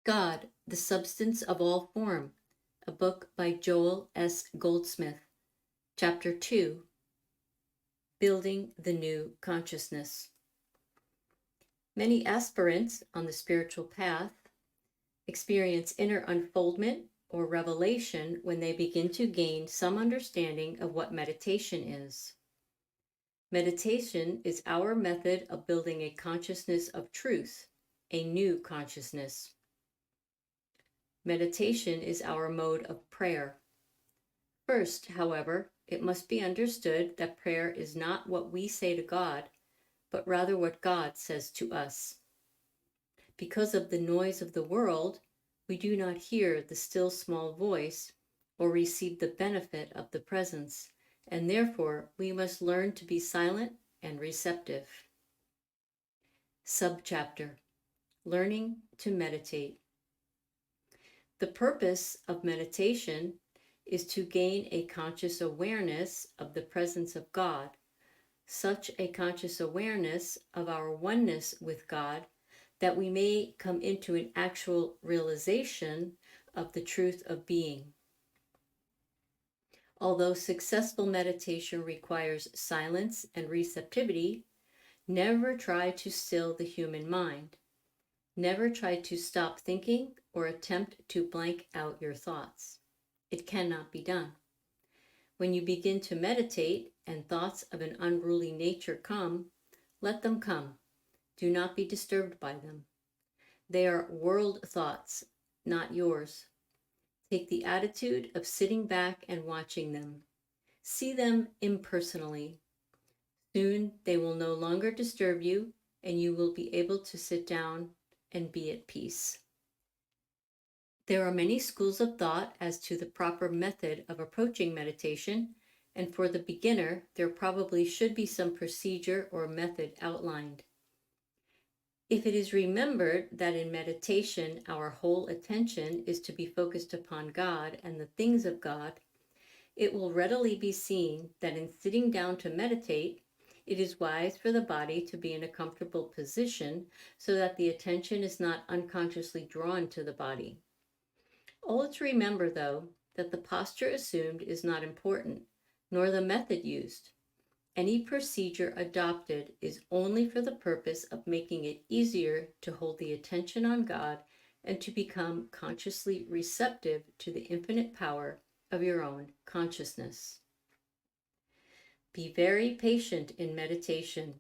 God, the Substance of All Form, a book by Joel S. Goldsmith. Chapter 2, Building the New Consciousness. Many aspirants on the spiritual path experience inner unfoldment or revelation when they begin to gain some understanding of what meditation is. Meditation is our method of building a consciousness of truth, a new consciousness. Meditation is our mode of prayer. First, however, it must be understood that prayer is not what we say to God, but rather what God says to us. Because of the noise of the world, we do not hear the still small voice or receive the benefit of the presence, and therefore we must learn to be silent and receptive. Subchapter: Learning to Meditate. The purpose of meditation is to gain a conscious awareness of the presence of God, such a conscious awareness of our oneness with God that we may come into an actual realization of the truth of being. Although successful meditation requires silence and receptivity, never try to still the human mind. Never try to stop thinking or attempt to blank out your thoughts. It cannot be done. When you begin to meditate and thoughts of an unruly nature come, let them come. Do not be disturbed by them. They are world thoughts, not yours. Take the attitude of sitting back and watching them. See them impersonally. Soon they will no longer disturb you, and you will be able to sit down and be at peace. There are many schools of thought as to the proper method of approaching meditation, and for the beginner, there probably should be some procedure or method outlined. If it is remembered that in meditation our whole attention is to be focused upon God and the things of God, it will readily be seen that in sitting down to meditate, it is wise for the body to be in a comfortable position so that the attention is not unconsciously drawn to the body. Always remember, though, that the posture assumed is not important, nor the method used. Any procedure adopted is only for the purpose of making it easier to hold the attention on God and to become consciously receptive to the infinite power of your own consciousness. Be very patient in meditation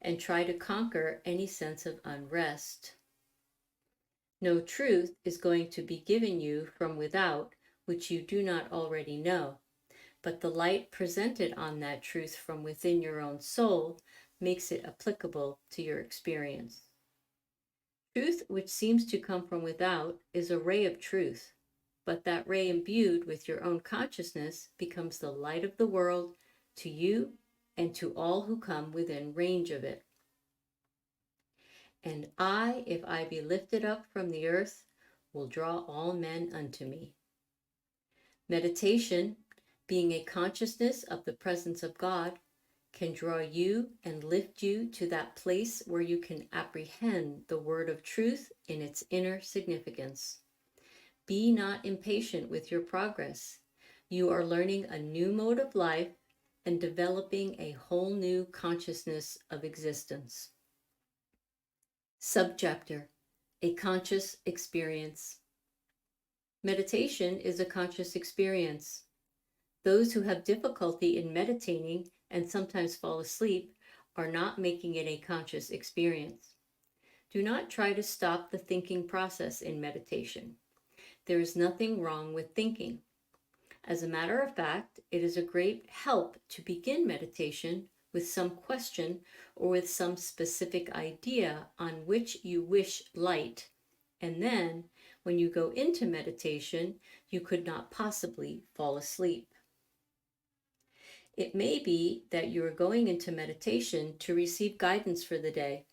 and try to conquer any sense of unrest. No truth is going to be given you from without which you do not already know, but the light presented on that truth from within your own soul makes it applicable to your experience. Truth which seems to come from without is a ray of truth, but that ray imbued with your own consciousness becomes the light of the world to you and to all who come within range of it. And I, if I be lifted up from the earth, will draw all men unto me. Meditation, being a consciousness of the presence of God, can draw you and lift you to that place where you can apprehend the word of truth in its inner significance. Be not impatient with your progress. You are learning a new mode of life and developing a whole new consciousness of existence. Subchapter: A Conscious Experience. Meditation is a conscious experience. Those who have difficulty in meditating and sometimes fall asleep are not making it a conscious experience. Do not try to stop the thinking process in meditation. There is nothing wrong with thinking. As a matter of fact, it is a great help to begin meditation with some question or with some specific idea on which you wish light, and then, when you go into meditation, you could not possibly fall asleep. It may be that you are going into meditation to receive guidance for the day.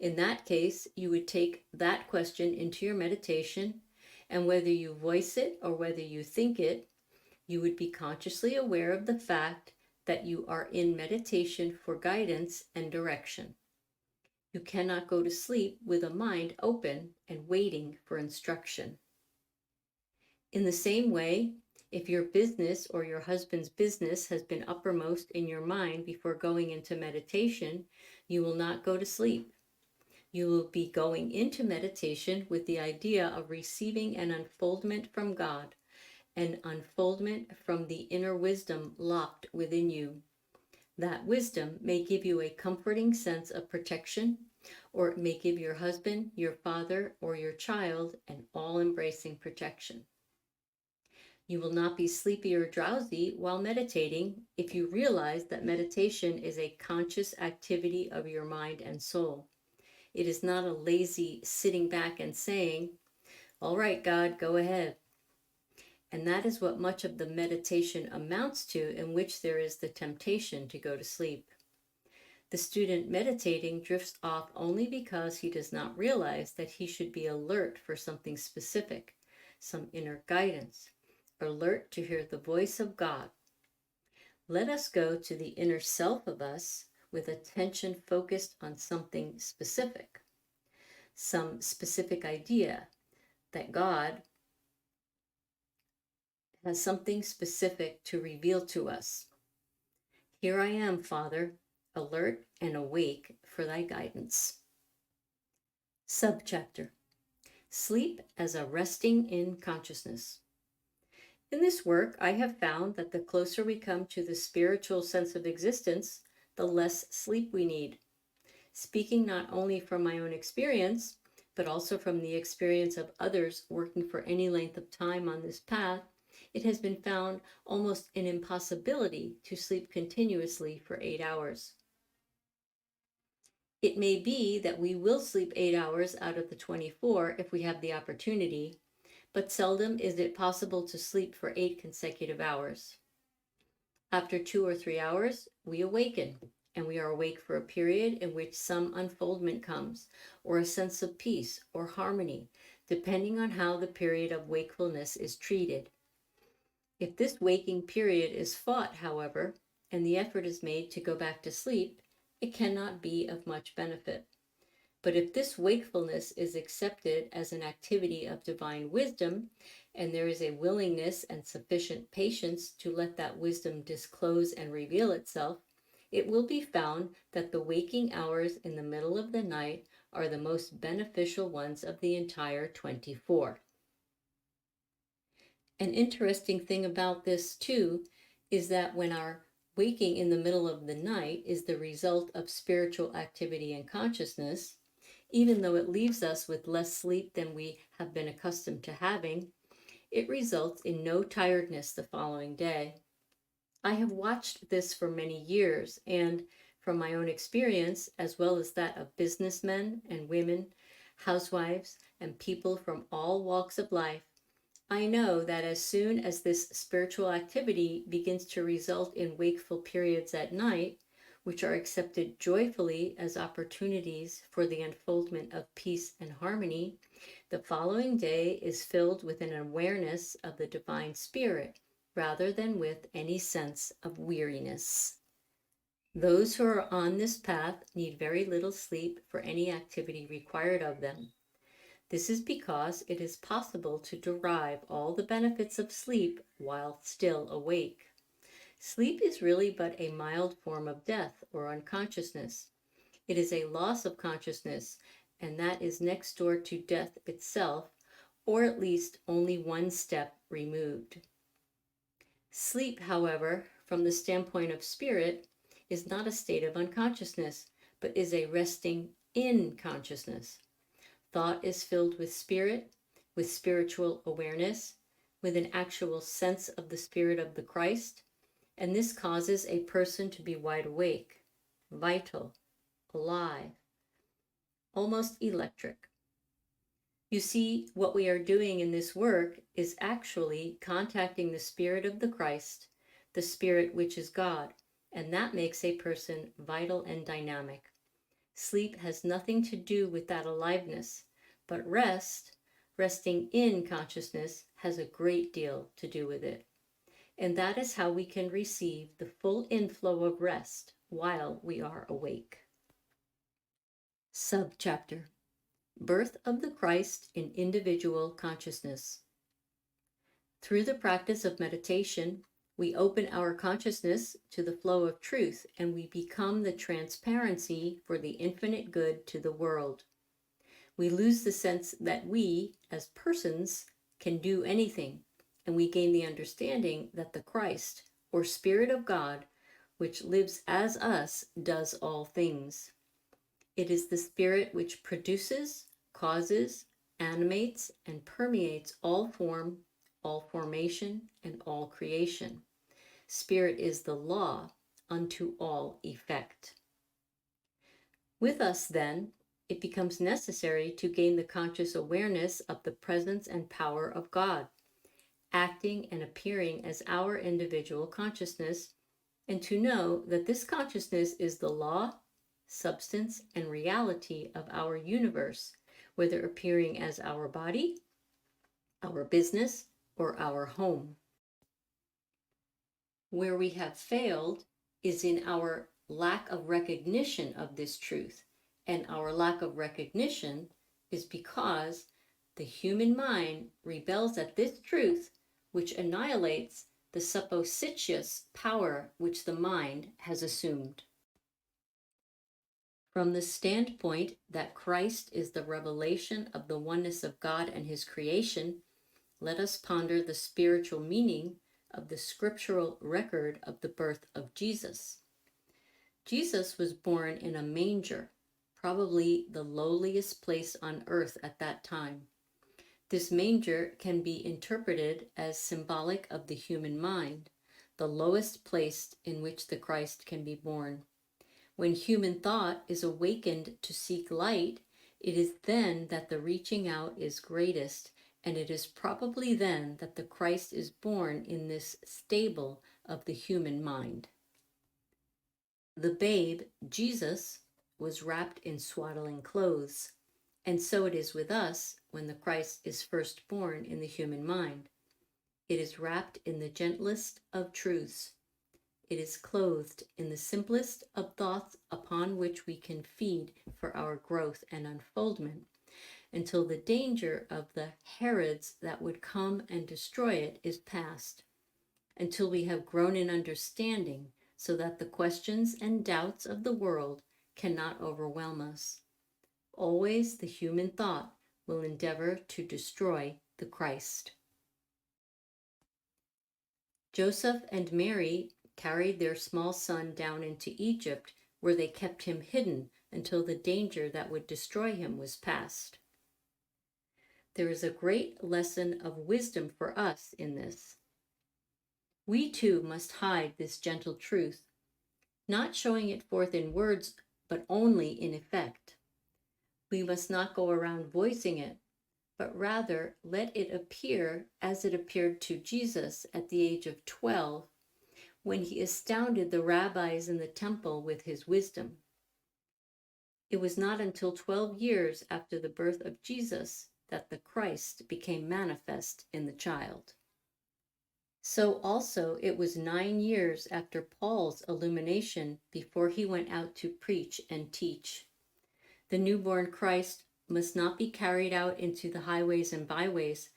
In that case, you would take that question into your meditation, and whether you voice it or whether you think it, you would be consciously aware of the fact that you are in meditation for guidance and direction. You cannot go to sleep with a mind open and waiting for instruction. In the same way, if your business or your husband's business has been uppermost in your mind before going into meditation, you will not go to sleep. You will be going into meditation with the idea of receiving an unfoldment from God, an unfoldment from the inner wisdom locked within you. That wisdom may give you a comforting sense of protection, or it may give your husband, your father, or your child an all-embracing protection. You will not be sleepy or drowsy while meditating if you realize that meditation is a conscious activity of your mind and soul. It is not a lazy sitting back and saying, "All right, God, go ahead." And that is what much of the meditation amounts to, in which there is the temptation to go to sleep. The student meditating drifts off only because he does not realize that he should be alert for something specific, some inner guidance, alert to hear the voice of God. Let us go to the inner self of us with attention focused on something specific, some specific idea that God has something specific to reveal to us. Here I am, Father, alert and awake for thy guidance. Subchapter: Sleep as a resting in consciousness. In this work, I have found that the closer we come to the spiritual sense of existence, the less sleep we need. Speaking not only from my own experience, but also from the experience of others working for any length of time on this path, it has been found almost an impossibility to sleep continuously for 8 hours. It may be that we will sleep 8 hours out of the 24 if we have the opportunity, but seldom is it possible to sleep for 8 consecutive hours. After 2 or 3 hours, we awaken, and we are awake for a period in which some unfoldment comes, or a sense of peace or harmony, depending on how the period of wakefulness is treated. If this waking period is fought, however, and the effort is made to go back to sleep, it cannot be of much benefit. But if this wakefulness is accepted as an activity of divine wisdom, and there is a willingness and sufficient patience to let that wisdom disclose and reveal itself, it will be found that the waking hours in the middle of the night are the most beneficial ones of the entire 24. An interesting thing about this, too, is that when our waking in the middle of the night is the result of spiritual activity and consciousness, even though it leaves us with less sleep than we have been accustomed to having, it results in no tiredness the following day. I have watched this for many years, and from my own experience, as well as that of businessmen and women, housewives, and people from all walks of life, I know that as soon as this spiritual activity begins to result in wakeful periods at night, which are accepted joyfully as opportunities for the unfoldment of peace and harmony, the following day is filled with an awareness of the divine spirit rather than with any sense of weariness. Those who are on this path need very little sleep for any activity required of them. This is because it is possible to derive all the benefits of sleep while still awake. Sleep is really but a mild form of death or unconsciousness. It is a loss of consciousness, and that is next door to death itself, or at least only one step removed. Sleep, however, from the standpoint of spirit, is not a state of unconsciousness, but is a resting in consciousness. Thought is filled with spirit, with spiritual awareness, with an actual sense of the spirit of the Christ, and this causes a person to be wide awake, vital, alive, almost electric. You see, what we are doing in this work is actually contacting the spirit of the Christ, the spirit which is God, and that makes a person vital and dynamic. Sleep has nothing to do with that aliveness, but resting in consciousness, has a great deal to do with it. And that is how we can receive the full inflow of rest while we are awake. Subchapter: Birth of the Christ in Individual Consciousness. Through the practice of meditation, we open our consciousness to the flow of truth, and we become the transparency for the infinite good to the world. We lose the sense that we, as persons, can do anything, and we gain the understanding that the Christ, or Spirit of God, which lives as us, does all things. It is the Spirit which produces, causes, animates, and permeates all form, all formation, and all creation. Spirit is the law unto all effect. With us, then, it becomes necessary to gain the conscious awareness of the presence and power of God, acting and appearing as our individual consciousness, and to know that this consciousness is the law, substance, and reality of our universe, whether appearing as our body, our business, or our home. Where we have failed is in our lack of recognition of this truth, and our lack of recognition is because the human mind rebels at this truth, which annihilates the supposititious power which the mind has assumed. From the standpoint that Christ is the revelation of the oneness of God and his creation, let us ponder the spiritual meaning of the scriptural record of the birth of Jesus. Jesus was born in a manger, probably the lowliest place on earth at that time. This manger can be interpreted as symbolic of the human mind, the lowest place in which the Christ can be born. When human thought is awakened to seek light, it is then that the reaching out is greatest, and it is probably then that the Christ is born in this stable of the human mind. The babe, Jesus, was wrapped in swaddling clothes, and so it is with us when the Christ is first born in the human mind. It is wrapped in the gentlest of truths. It is clothed in the simplest of thoughts upon which we can feed for our growth and unfoldment, until the danger of the Herods that would come and destroy it is past, until we have grown in understanding so that the questions and doubts of the world cannot overwhelm us. Always the human thought will endeavor to destroy the Christ. Joseph and Mary carried their small son down into Egypt, where they kept him hidden until the danger that would destroy him was past. There is a great lesson of wisdom for us in this. We too must hide this gentle truth, not showing it forth in words, but only in effect. We must not go around voicing it, but rather let it appear as it appeared to Jesus at the age of 12, when he astounded the rabbis in the temple with his wisdom. It was not until 12 years after the birth of Jesus that the Christ became manifest in the child. So also it was 9 years after Paul's illumination before he went out to preach and teach. The newborn Christ must not be carried out into the highways and byways,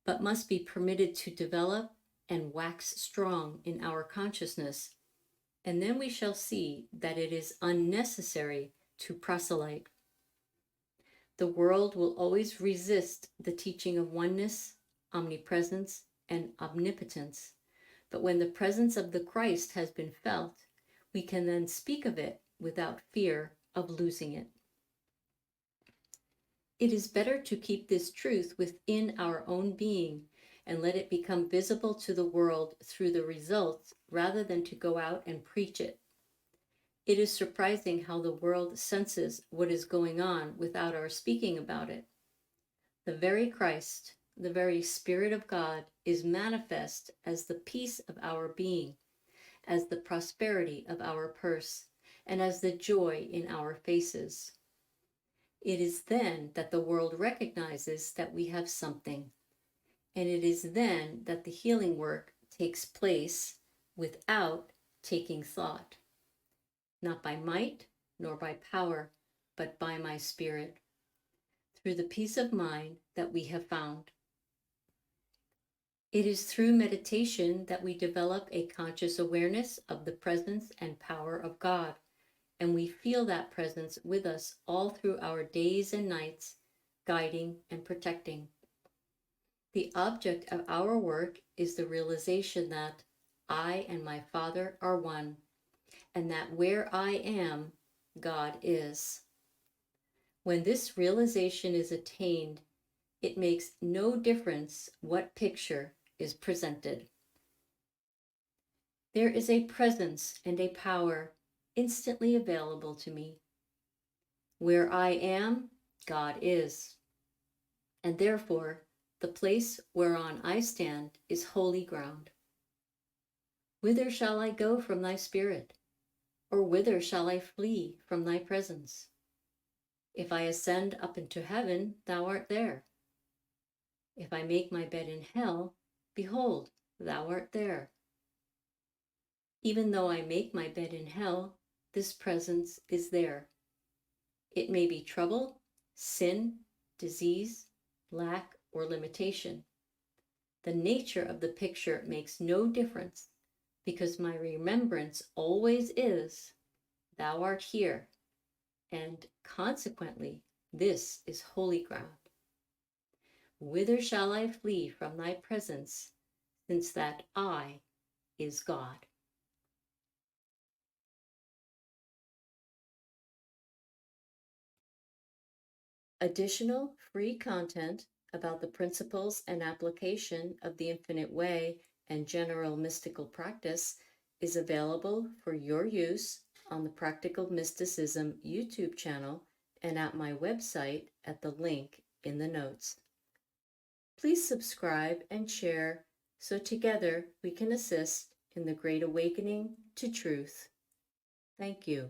but must be permitted to develop and wax strong in our consciousness, and then we shall see that it is unnecessary to proselyte. The world will always resist the teaching of oneness, omnipresence, and omnipotence, but when the presence of the Christ has been felt, we can then speak of it without fear of losing it. It is better to keep this truth within our own being and let it become visible to the world through the results rather than to go out and preach it. It is surprising how the world senses what is going on without our speaking about it. The very Christ, the very Spirit of God, is manifest as the peace of our being, as the prosperity of our purse, and as the joy in our faces. It is then that the world recognizes that we have something, and it is then that the healing work takes place without taking thought, not by might nor by power, but by my Spirit, through the peace of mind that we have found. It is through meditation that we develop a conscious awareness of the presence and power of God, and we feel that presence with us all through our days and nights, guiding and protecting. The object of our work is the realization that I and my Father are one, and that where I am, God is. When this realization is attained, it makes no difference what picture is presented. There is a presence and a power instantly available to me. Where I am, God is. And therefore, the place whereon I stand is holy ground. Whither shall I go from thy spirit? Or whither shall I flee from thy presence? If I ascend up into heaven, thou art there. If I make my bed in hell, behold, thou art there. Even though I make my bed in hell, this presence is there. It may be trouble, sin, disease, lack, or limitation. The nature of the picture makes no difference, because my remembrance always is, thou art here, and consequently, this is holy ground. Whither shall I flee from thy presence, since that I is God? Additional free content about the principles and application of the Infinite Way and general mystical practice is available for your use on the Practical Mysticism YouTube channel and at my website at the link in the notes. Please subscribe and share so together we can assist in the great awakening to truth. Thank you.